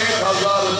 1000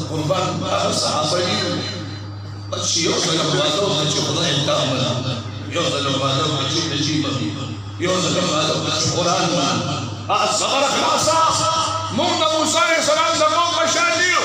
قربان صحابي بس يوصل لماذا خدا انتهى يوصل لماذا نجيب يوصل لماذا قرآن الصبر خلاصة موسى عليه السلام زمان مشاهديو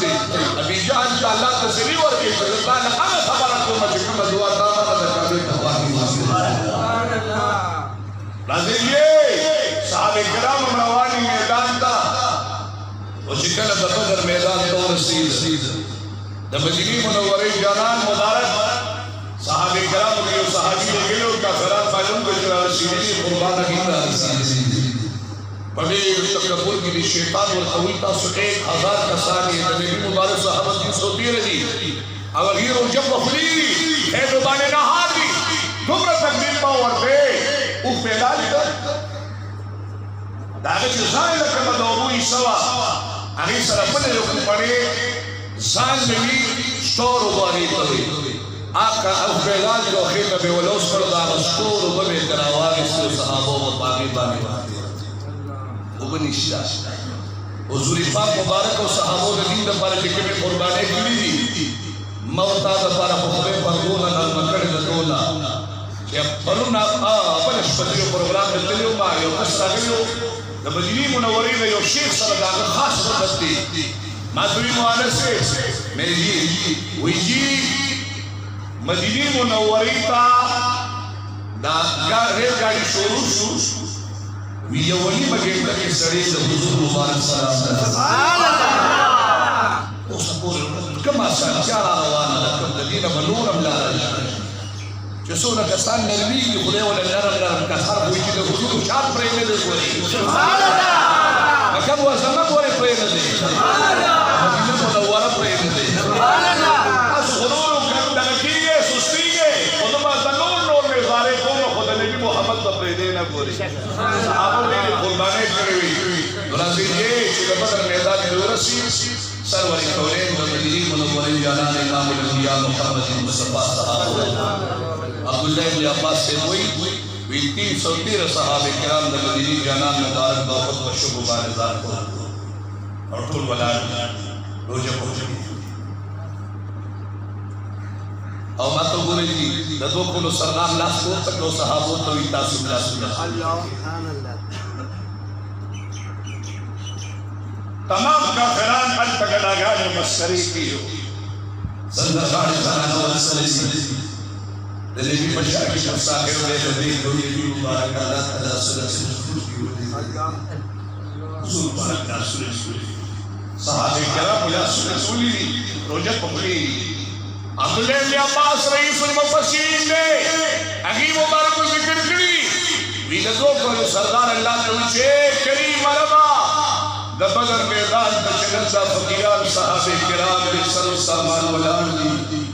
دے ابھی جان کا اللہ تسلی اور کے سلطان انا خبر کو مجھے دعا تا کعبے تواہی سبحان اللہ لازم یہ صحابہ کرام روانی میدان تا وہ شکل بدر میدان تو رسید د مدینه منوره جانان مبارک صحابہ کرام کے صحابی لگے کا فرات معلوم کو رسیدی قربان کیتا رسید پڑے تکبر کی شیطان والقوی تاسو 1000 کسانی نبی مبارک صحابہ کی سوتی رہی اگر یہ رو جب بخلی ہے دوبانے نہ ہاتھی دمرا تقدیم باورتے او پیلال کر داغت زائل کم دوروی سوا اگی سرپنے جو پڑے زان نبی شتور واری توی آقا او پیلال جو خیمہ بے ولوس پر داغت شتور وبے تراواغی سے صحابہ و باقی بانی واتی وبنشتا حضور پاک مبارک و صحابوں نے دین دفارہ لکھے میں قربانے کیلی دی موتا دفارہ خطبے پردونا نرمکڑ ددونا کہ پرونا اپنش پتریو پروگرام دلیو ماریو کستا گلیو دبجنی منوری میں یو شیخ سرداغ خاص خطبتی مادوی معانس سے میں جی وی جی مدینی منوری تا ریل گاڑی شروع شو وی ولی مگیم تکی سڑی سے حضور مبارک سبحان اللہ اس پورے کم آسان چارا روانا لکم دلینا ملورم لارا جسونا کسان نرمی کی خدے والا نرم کسار ہوئی چیز حضور شاد پرینے دے کوئی سبحان اللہ مکم وزمک ورے پرینے دے سبحان اللہ مدینہ منورہ پرینے دے سبحان اللہ اس غرور کم دنکیگے سستیگے خدمہ دنور نور میں غارے کون خدا نبی محمد پرینے نہ کوئی صحابہ نے قربانے کروی دلازی یہ چکہ بدر میدان دورسی سرور کونین و مدینی منوری جانان امام الانبیاء محمد مصطفیٰ صحابہ عبداللہ ابن عباس سے ہوئی وی 313 صحابہ کرام دا مدینی جانان مدارک دوفت و شب و بارزان کو اور طول ولاد روجہ پہنچی اور ماتو گوری جی ددو کلو سرنام لاس کو تک لو صحابو تو ایتاسم لاسم تمام کافران انتگلاگان مسکری کی ہو سندرگاڑی زنانو السلسی دلیبی مشاکی شخصاکر لے جدید دوری مبارک اللہ تعالیٰ سلسی حضور مبارک اللہ سلسی صحابہ کرام اللہ سلسی روجت پکلی عبداللہ ابن عباس رئیس المفسرین نے عقیم مبارک کو ذکر کری ویدو کو سردار اللہ نے اچھے کریم علماء دبگر میدان تشنزہ فقیان صحابہ کرام لسر و سامان والعملی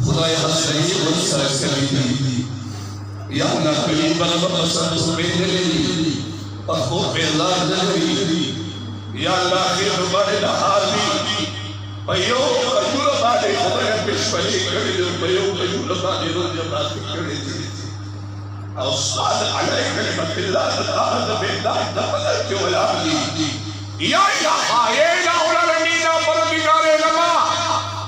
خدای حسنی ونسر کریمی یا اللہ کریم بلب بسر سبین دلی اخوف اللہ دلی یا اللہ خیر بڑے لحاظی پیو قجور بادے خدای پشپلی کری جو پیو قجور بادے رو جبات کری دی اوصال علیہ کلمت اللہ تقاہد بیداد دفدر کے والعملی یا الہ یا الہ العالمین پروردگار علماء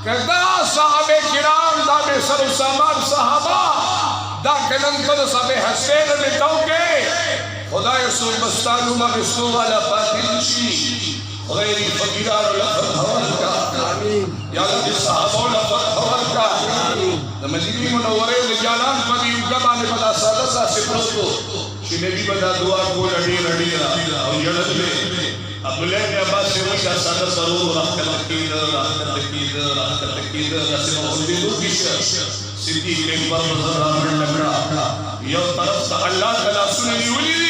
کہتا صحابہ کرام دا بے سر سامان صحابہ دا کلن کد سب حسین میں توکے خدا یسوع مستانو مغسطو والا فاتل شی غیری فقیران لفت حوال کا یا اللہ صحابہ لفت حوال کا مدینی منورے لجالان پدی اگبانے بدا سادسا سپروتو کہ نبی بدا دعا کو لڑی لڑی اور یڑت میں عبداللہ ابن عباس سے وہی کا سادس ضرور رحمت لکید رحمت لکید رسم اندیدو بیشر صدیق اکبر مظہر رحمت لکڑا یو طرف تا اللہ تعالیٰ سننی ولی دی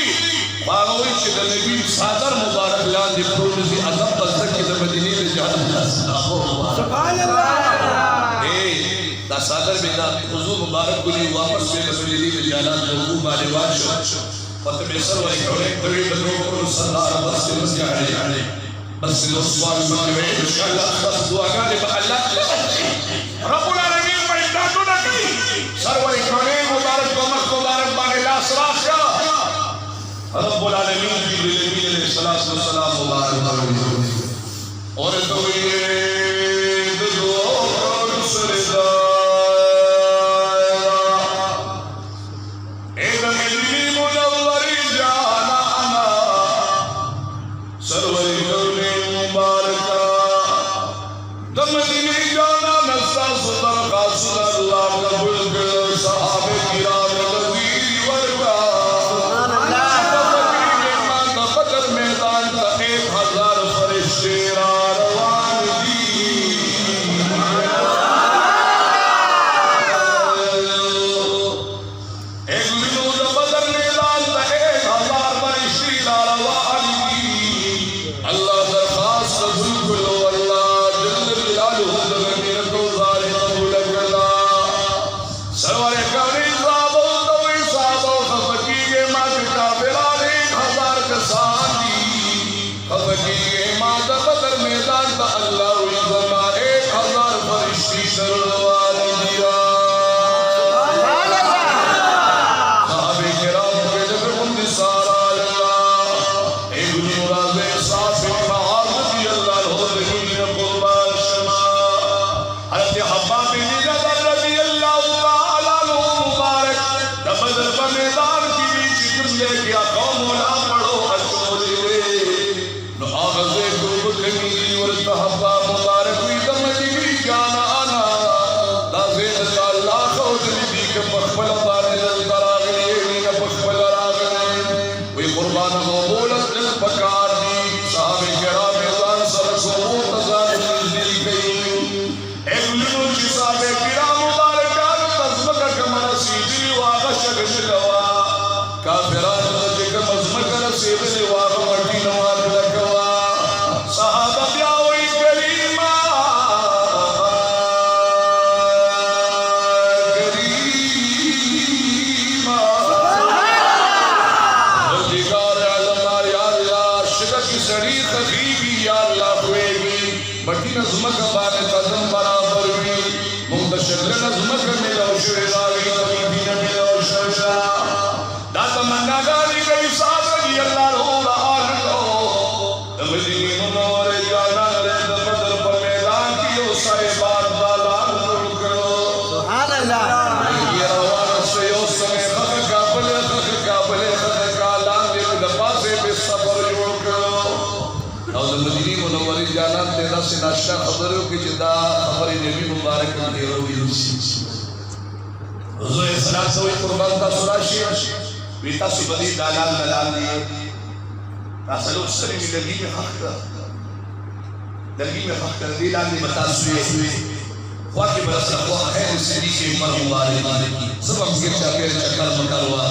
باغوی چه در نبی صادر مبارک لان دی پرونزی عذاب بزرگ کی در مدینی دی جہاں سبحان اللہ دا صادر میں دا حضور مبارک گلی واپس میں مدینی دی جہاں لوگو مالے واشو فتح سر والی کھوڑے کھوڑے بدروں کو سردار بس سے بس جاڑے بس لسوال مانوے انشاءاللہ بس دعاگانے با اللہ رب العالمین پر امدادو نہ کری سر والی کھوڑے مبارک قومت مبارک بانے لا سراخ کا رب العالمین کی نبی علیہ الصلوۃ والسلام مبارک اور توحید دعا سردا اے مدینہ منوری جانا قربان قبولت للبکار دی صحابہ کرام ازان سر قبول تزان نزدیل گئی اگلنو چی صحابہ کرام مبارکان تزمکہ کمنا سیدی واغا شگن لوا کافران تجکہ مزمکہ نسیدی واغا مردی نوار لکوا صحابہ بیاوئی کریمہ بٹی نظمک بانے قدم برابر بھی منتشکر نظمک ملو شویراوی نبی ملو شوشا داتا منگا گالی گئی صاحب رضی اللہ رو رہا لکو مدینی منور جانا رہتا بدر پر میدان کیو صاحبان دالان ضرور کرو سبحان اللہ یہ روان سے یو سمیں خط کابلے کالان دیکھ دفا سے بے صبر جوڑ کرو اور مدینی منوری جانا تیرا سے ناشتہ خبروں کی جدا خبری نبی مبارک میں روی حضور اسلام سوئی قربان تا سراشی بیتا سی بدی دالان ملال دیئے تاسلو سری میں لگی میں حق کر دیلان دی بتا سوئے خواہ کی برس رکھوا خیر سری کے عمر مبارک کی سب ہم کے چاپیر چکر مکر ہوا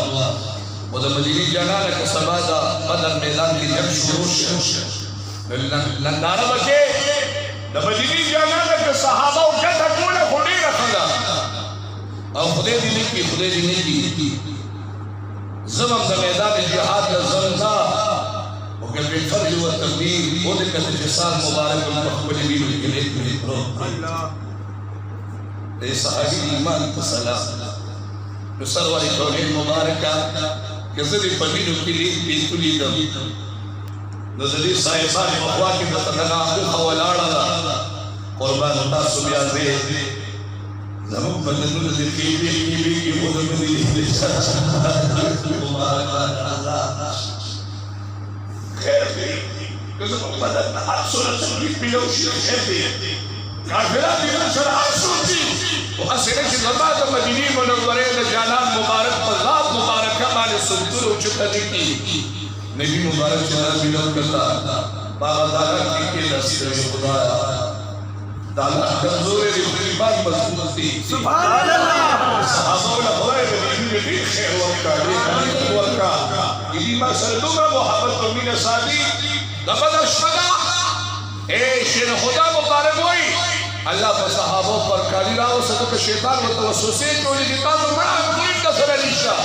وہ دا مدینی جانا لکہ سبا دا بدر میدان کی جب شروع لندارہ بکے دا مدینی جانا لکہ صحابہ و جد حکولے خودی رکھنا اور خودی دینے کی زمم دا میدان جہاد لزمنا وکر بالفرج و تقدیر وہ دکت جسان مبارک و مخبری بھی لکلے کلی کرو اے صحابی ایمان تسلام نسروری توحید مبارکہ کہ ذری پمینو کلی بیتولی دم نزدی صاحبان مخوا کی دتنا خوخ والارا قربان تاسو بیا دے زمون بدنو دے کیبی کی خود مدی خیر دی کہ زمون بدن ہر صورت بھی پیلو خیر دی کافرات دی سر ہر صورت وہ اسرے کی زبان مدینی منورے جانان مبارک پذاب مبارکہ مالی سنتر اچھتا دیتی نبی مبارک چنہ ملت کرتا باغا دالا کی نصیر خدا دالا کمزور رفتی بات مضبوط تھی سبحان اللہ صحابہ لخوائے بنیمی بھی خیر وقتا لیکن وقتا یہی ما سردوگا محبت امین سادی لقد اشفدا اے شیر خدا مبارک ہوئی اللہ پر صحابوں پر کالی راو صدق شیطان و توسوسے چولی دیتا تو بڑا کوئی کسر علیشہ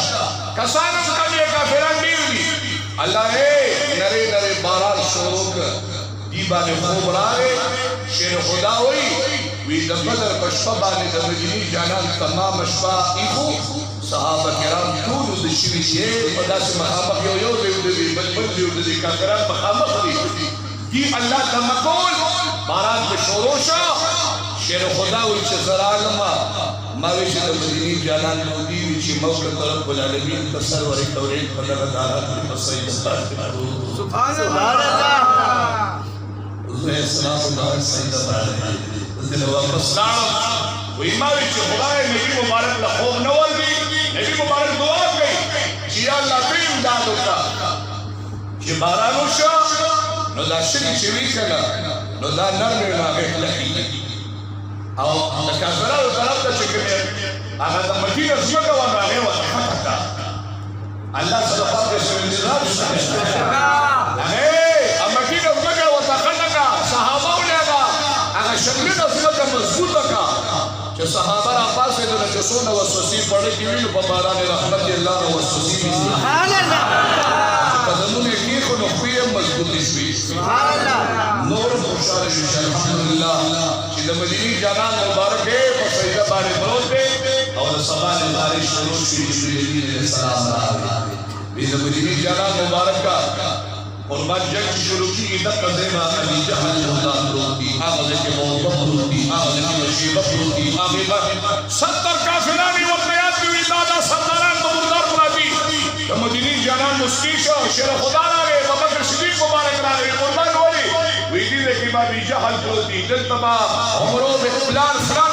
کسانم کمی کافران دیو دی اللہ اے نرے نرے باران شروع کر دیبان خوب رائے شیر خدا ہوئی وی دبدر پشپا بانے دبجنی جانان تمام اشپا ایخو صحابہ کرام دون دشوی چھے پدا سے مخامق یو دیو بلبل دیو کافران مخامق دی اللہ تمکول باران پہ شوروشا شیر خدا ہوئی چھے زرالما ماویشی دبجنی جانان نودی ویچی موقع طرف العالمین تصور توریت فلغ دارات بسید سبحان اللہ حضور اسلام اللہ سید اللہ دل واپس لارم و اماوی چھے خدای نبی مبارک لخوب نوال بھی نبی مبارک دعا گئی چیا اللہ بیم داد ہوتا چھے بارانو شا نو دا شری چوی کنا نو دا نرمی ماغیق لکی او کافرانو طرف تا چکنے آگا دا مدین ازمکا وانا آگے وانا خطا اللہ صدقات کے سوندرات شکشتا مدین ازمکا وانا خطا صحابہ لیگا آگا شکلین ازمکا مضبوط کا کہ صحابہ آپاس سے دو نجسون وسوسی پڑھے کیوئیو پباران رحمت اللہ وسوسی سبحان اللہ قدمون ایک و نخوی مضبوطی شوی نور خوشار شوی الحمدللہ چیز مدینی جانان مبارک ہے فسیدہ بارے بروت پہ اور سبان بارے شروع شوی جبریل علیہ السلام رہا چیز مدینی جانان مبارک کا قربان جنگ شروع کی ادھر قدیم آقی جہاں جہاں روتی آغازے کے موضوع روتی آغازے کے مشیبت روتی آغیبہ 70 کافرانی وقیات کی دادا سرداران بمردار بناتی مدینی جانان مسکیشا شیر خدا راگے بابکر صدیق مبارک راگے قربان ہوئی ویدی دیکھی بابی جہل روتی دل تبا عمروں میں فلان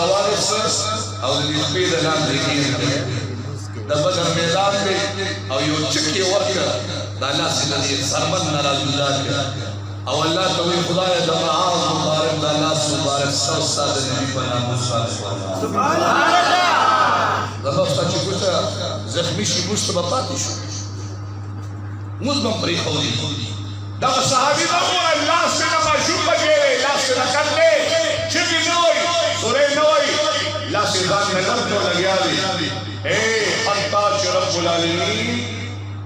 سوارس او د دې د لاندې کېږي د بدر میدان دی او یو چکی ورکړه د الله سره سرمن نه راځي او الله ته وی خدای د معاذ مبارک د الله مبارک سر ساده نبی په نام سبحان الله دا وخت چې ګوته زخمی شي ګوشت به پاتې شو موږ به پرې خوري دا صحابي دا الله سره مشهور بګي الله سره کړي چې نوې سورې نوې الله سره باندې نظر لګیا دي اے انتا رب العالمین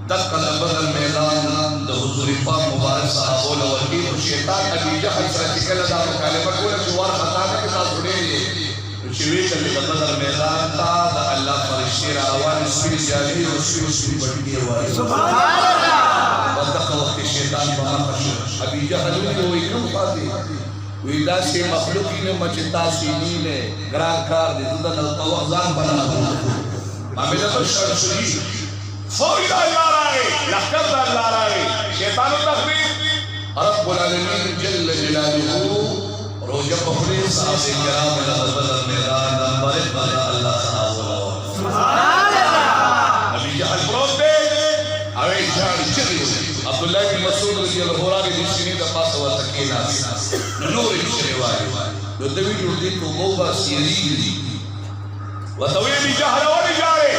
دقل بدل میدان د حضور پاک مبارک صحابو له ورکی او شیطان ابي جهل سره چې کله دا مکالمه کوله چې ور خطا نه کې تاسو ډېرې چې وی چې بدل میدان تا د الله فرشتي روان سپي جالي او سپي بټي وایي سبحان الله ودغه وخت شیطان په مخه ابي جهل وی کوم فاتي وی دا چې مخلوقینه مچتا سینینه ګران کار دي دغه توازن بناو معاملې په شرط شي فوری اللہ رائے لخکر اللہ رائے شیطان التخبیر رب العالمین جل جلالہ روجہ پخلی صاحب کرام لغزبت المیدان نمبرت بنا اللہ صحابہ سبحان اللہ نبی جہل پروت دے اوے جان چلی عبداللہ بن مسعود رضی اللہ عنہ کی سینی دا پاس ہوا تکینا نور کی روایت جو دوی جوڑی کو موبا سیری وتوی بی جہل اور جارے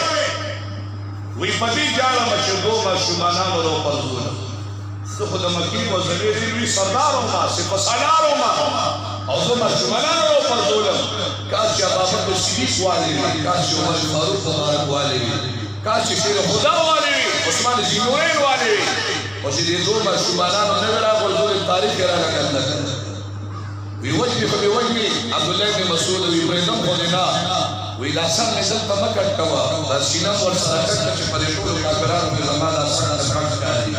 وی پتی جالا مچدو مشمانان رو پرزونا تو خود مکیم و زمیر وی سرداروں ما سپسالاروں ما او دو مشمانان رو پرزونا کاش ابابت صدیق والی وی کاش عمر فاروق مبارک والی وی کاش شیر خدا والی وی عثمان زینورین والی وی وشی دی دو مشمانان نگرا پرزول تاریخ کرانا کرنا وی وجبی خبی وجبی عبداللہ بن مسعود وی پریدم خودنا وی لاسان نزل تا مکٹ کوا دا سینم ورسا کٹا چه پدی طول کافرانو کی زمان لاسان نکٹ کاری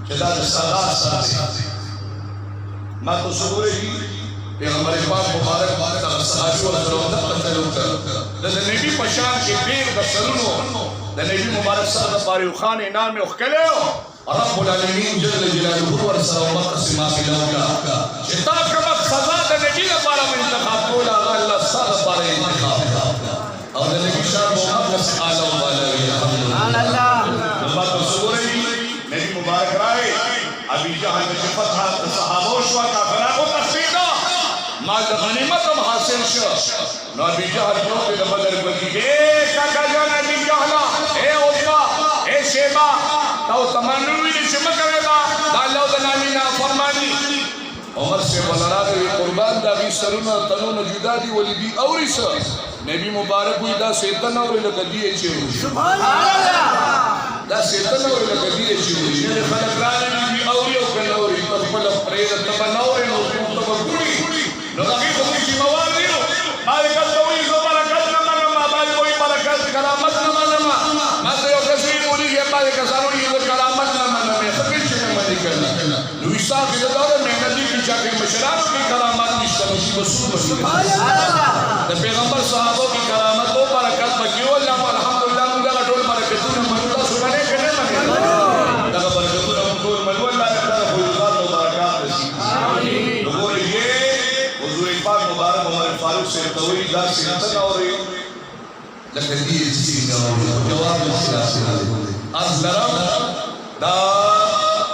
چه دا سالات ساتی ما تو سبوری جی پیغمبر پاک مبارک دا صحابی و درودت تفلو کر دا نبی پشان کی دیر دا سرونو دا نبی مبارک صاحب باریو خان انام اخکلے رب العالمین جل جلالہ ورسا و مقسم آفی لوکا چه تا کمک سزا دا نبی لپارا من انتخاب کولا اللہ صاحب بارا انتخاب اور نبی شاہ محمد آلہ و علیہ اللہ نمبر تصور ہے نبی مبارک رائے ابی جہل میں فتح صحابہ شوا کافران کو تخفیدہ مال غنیمت ہم حاصل شو نو ابی جہل پروپی بدر بگی اے کاکا جان ابی جہلہ اے عطبہ اے شیبہ تو تمنوی نے شمکرے دا اللہ و دنامینہ فرمانی عمر سے بلرا دے قربان دا بی سرونا تنون جدا دی ولی دی اوری سا نبی مبارک ہوئی دا سیتن اور لگا دیئے چھوئی سبحان اللہ دا سیتن اور لگا دیئے چھوئی یعنی خلق رانے نبی اوری او کنوری ترپل پرید تبنوری نوزم تبکوری نظامی خودی چی موال دیو بارکت دوئی زو برکت نمانما باری کوئی برکت کرامت نمانما ماتے یو کسی مولی گیا بارکت سانوی زو کرامت نمانما خبیر چکے مدی کرنا نوی صاحب دے دور میں ندی کی چاکے مشرات کی کرامت نشتا مشی بسود بسود دا پیغمبر صحابوں کی کرامت و برکت بکیو اللہ الحمدللہ مگا لٹول برکتون منولا سکنے کنے منے دا برکتون منولا منولا دا خلوزات و برکات رسی نگوری یہ حضور پاک مبارک عمر فاروق سے توئی دا سنتن اور لکن یہ سینہ جواب سیاسی از لرم دا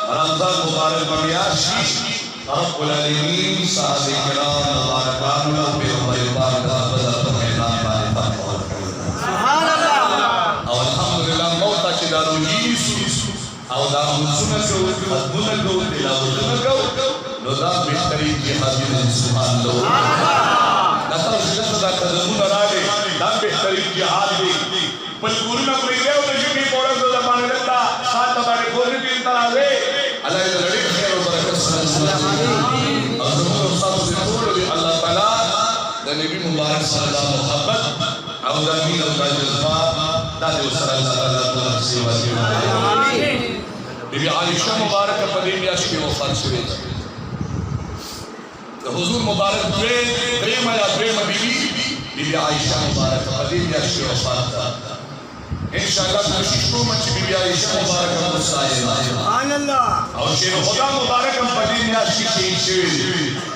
رمضان مبارک بمیاشی رب العالمین صاحب کرام مبارکان و پیغمبر پاک دا بدر میدان باندې فتح سبحان الله او الحمدلله موتا چې دا روجیس او دا منځونه کو خدمت کو تلاوت کو نو دا بهترین جهاد دی سبحان الله دا تاسو دا قدمونه راغلي دا بهترین جهاد دی په ګورنه پرې یو د جمی پورا د باندې دا سات باندې ګورنه کې تراوي الله دې لړې خیر او برکت سره اللہ تعالی دا نبی مبارک صلی اللہ محبت او دا مین او دا جذبات دا دے وصل اللہ تعالی اللہ سیوا سیوا بی بی عائشہ مبارک پدیم یاش کی وفات شوی دا حضور مبارک دریم یا دریم بی بی عائشہ مبارک پدیم یاش کی وفات دا انشاءاللہ کوشش کو من بی بی عائشہ مبارک سبحان اللہ اور شیر خدا مبارک پدیم یاش کی شہید شوی